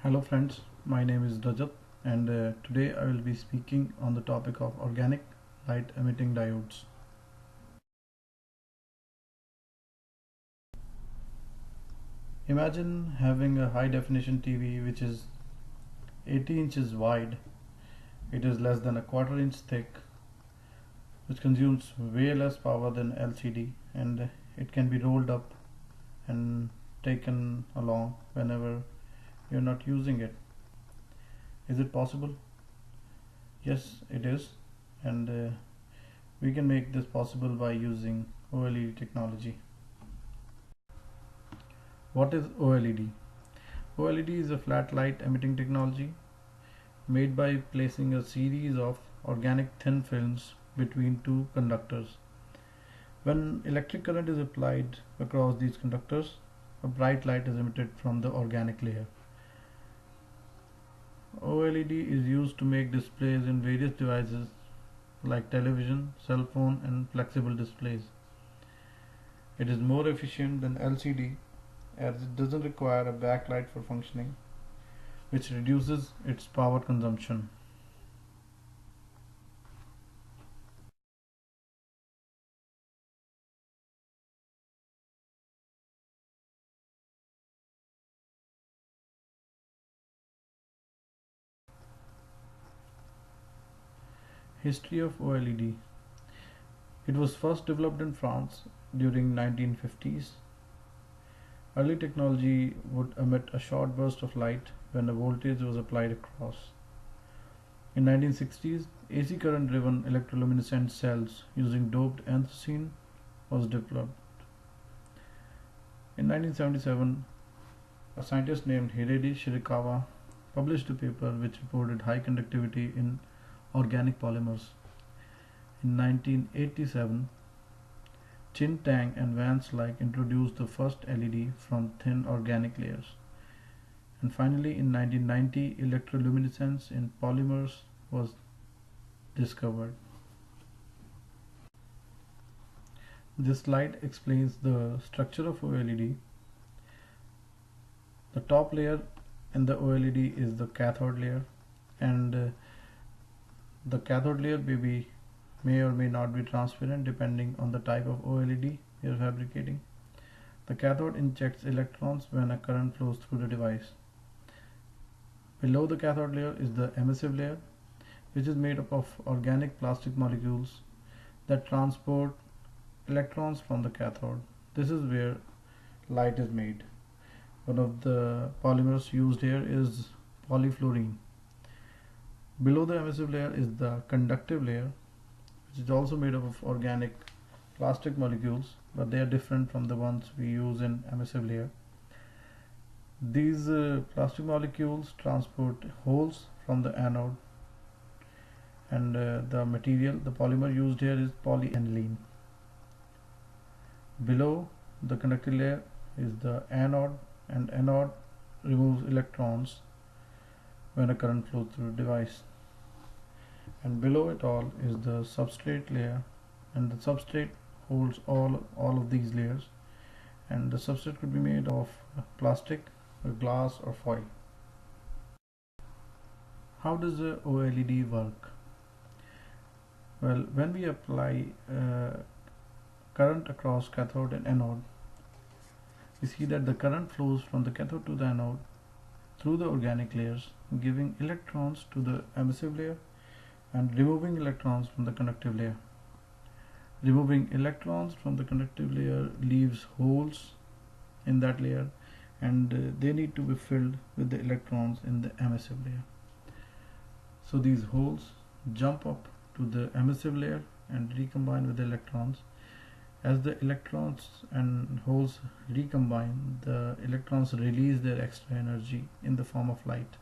Hello friends, my name is Rajat and today I will be speaking on the topic of organic light emitting diodes. Imagine having a high definition TV which is 80 inches wide. It is less than a quarter inch thick, which consumes way less power than LCD, and it can be rolled up and taken along whenever you're not using it. Is it possible? Yes, it is, and we can make this possible by using OLED technology. What is OLED? OLED is a flat light emitting technology made by placing a series of organic thin films between two conductors. When electric current is applied across these conductors, a bright light is emitted from the organic layer. OLED is used to make displays in various devices like television, cell phone, and flexible displays. It is more efficient than LCD as it doesn't require a backlight for functioning, which reduces its power consumption. History of OLED. It was first developed in France during 1950s. Early technology would emit a short burst of light when a voltage was applied across. In 1960s, AC current driven electroluminescent cells using doped anthracene was developed. In 1977, a scientist named Hiredi Shirakawa published a paper which reported high conductivity in organic polymers. In 1987, Chin Tang and Vance Like introduced the first LED from thin organic layers. And finally, in 1990, electroluminescence in polymers was discovered. This slide explains the structure of OLED. The top layer in the OLED is the cathode layer, and the cathode layer may or may not be transparent depending on the type of OLED you are fabricating. The cathode injects electrons when a current flows through the device. Below the cathode layer is the emissive layer, which is made up of organic plastic molecules that transport electrons from the cathode. This is where light is made. One of the polymers used here is polyfluorine. Below the emissive layer is the conductive layer, which is also made up of organic plastic molecules, but they are different from the ones we use in emissive layer. These plastic molecules transport holes from the anode, and the polymer used here is polyaniline. Below the conductive layer is the anode, and anode removes electrons when a current flows through the device. And below it all is the substrate layer, and the substrate holds all of these layers, and the substrate could be made of plastic, glass, or foil. How does the OLED work? Well, when we apply current across cathode and anode, we see that the current flows from the cathode to the anode through the organic layers, giving electrons to the emissive layer and removing electrons from the conductive layer. Removing electrons from the conductive layer leaves holes in that layer, and they need to be filled with the electrons in the emissive layer. So these holes jump up to the emissive layer and recombine with the electrons. As the electrons and holes recombine, the electrons release their extra energy in the form of light.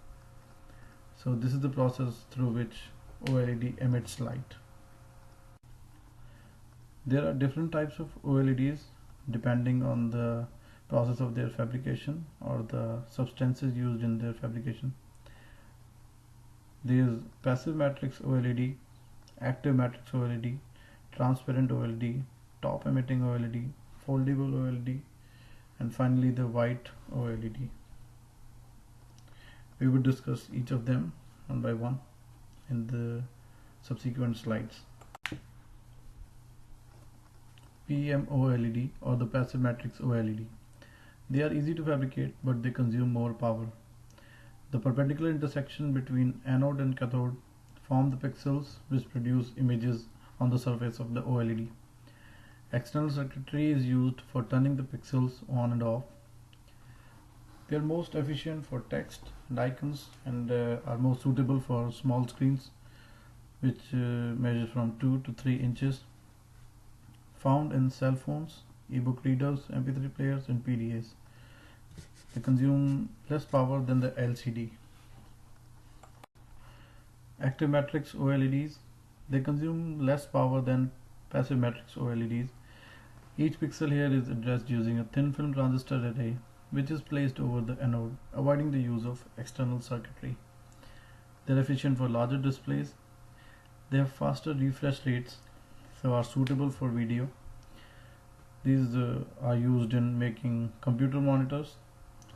So this is the process through which OLED emits light. There are different types of OLEDs depending on the process of their fabrication or the substances used in their fabrication. There is passive matrix OLED, active matrix OLED, transparent OLED, top emitting OLED, foldable OLED, and finally the white OLED. We will discuss each of them one by one in the subsequent slides. PEM OLED or the passive matrix OLED. They are easy to fabricate, but they consume more power. The perpendicular intersection between anode and cathode form the pixels which produce images on the surface of the OLED. External circuitry is used for turning the pixels on and off. They are most efficient for text and icons and are most suitable for small screens which measure from 2 to 3 inches. Found in cell phones, ebook readers, MP3 players and PDAs. They consume less power than the LCD. Active matrix OLEDs. They consume less power than passive matrix OLEDs. Each pixel here is addressed using a thin film transistor array which is placed over the anode, avoiding the use of external circuitry. They are efficient for larger displays. They have faster refresh rates, so are suitable for video. These are used in making computer monitors,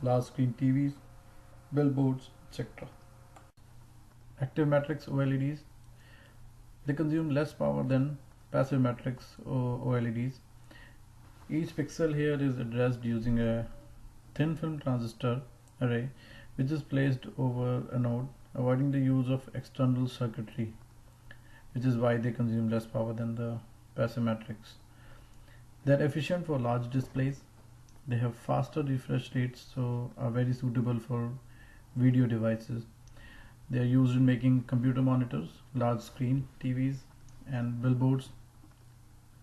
large screen TVs, billboards, etc. Active matrix OLEDs. They consume less power than passive matrix OLEDs. Each pixel here is addressed using a thin film transistor array which is placed over a node, avoiding the use of external circuitry, which is why they consume less power than the passive matrix. They are efficient for large displays. They have faster refresh rates, so are very suitable for video devices. They are used in making computer monitors, large screen TVs and billboards,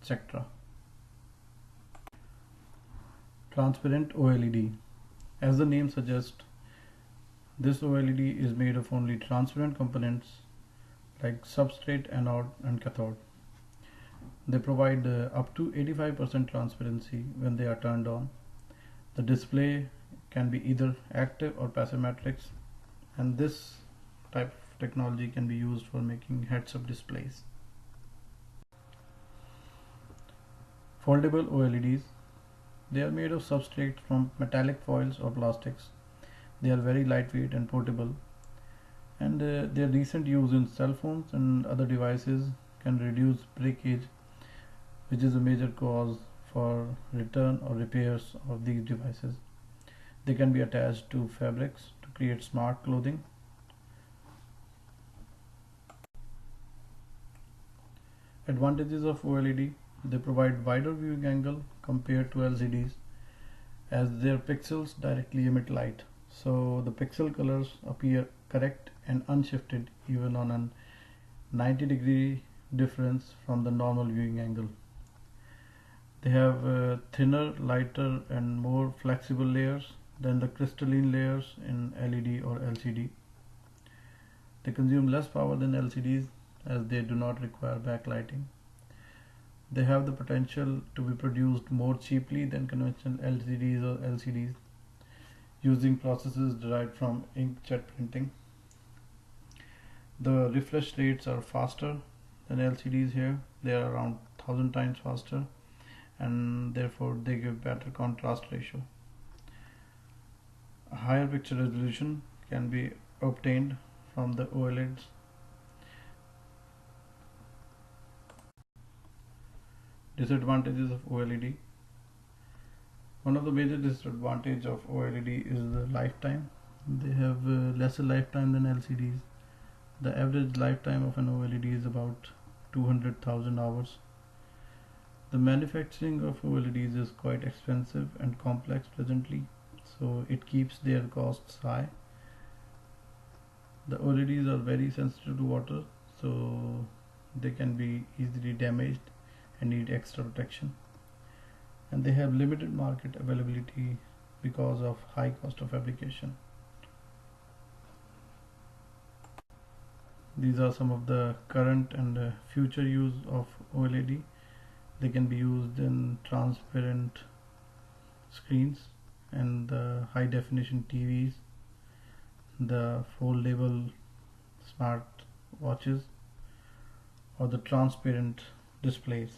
etc. Transparent OLED. As the name suggests, this OLED is made of only transparent components like substrate, anode and cathode. They provide up to 85% transparency when they are turned on. The display can be either active or passive matrix, and this type of technology can be used for making heads-up displays. Foldable OLEDs. They are made of substrate from metallic foils or plastics. They are very lightweight and portable, and their recent use in cell phones and other devices can reduce breakage, which is a major cause for return or repairs of these devices. They can be attached to fabrics to create smart clothing. Advantages of OLED. They provide wider viewing angle compared to LCDs, as their pixels directly emit light, so the pixel colors appear correct and unshifted even on a 90-degree difference from the normal viewing angle. They have thinner, lighter and more flexible layers than the crystalline layers in LED or LCD. They consume less power than LCDs as they do not require backlighting. They have the potential to be produced more cheaply than conventional LCDs or LCDs using processes derived from inkjet printing. The refresh rates are faster than LCDs here. They are around 1000 times faster, and therefore they give better contrast ratio. A higher picture resolution can be obtained from the OLEDs. Disadvantages of OLED. One of the major disadvantages of OLED is the lifetime. They have lesser lifetime than LCDs. The average lifetime of an OLED is about 200,000 hours. The manufacturing of OLEDs is quite expensive and complex presently, so it keeps their costs high. The OLEDs are very sensitive to water, so they can be easily damaged and need extra protection, and they have limited market availability because of high cost of fabrication. These are some of the current and future use of OLED. They can be used in transparent screens and the high definition TVs, the foldable smart watches, or the transparent displays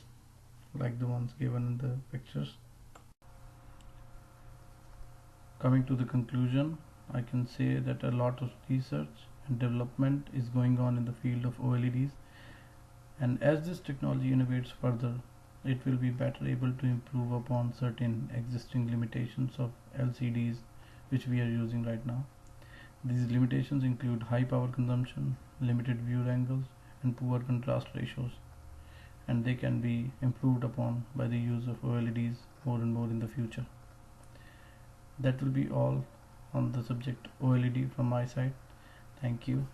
like the ones given in the pictures. Coming to the conclusion, I can say that a lot of research and development is going on in the field of OLEDs, and as this technology innovates further, it will be better able to improve upon certain existing limitations of LCDs which we are using right now. These limitations include high power consumption, limited view angles, and poor contrast ratios, and they can be improved upon by the use of OLEDs more and more in the future. That will be all on the subject OLED from my side. Thank you.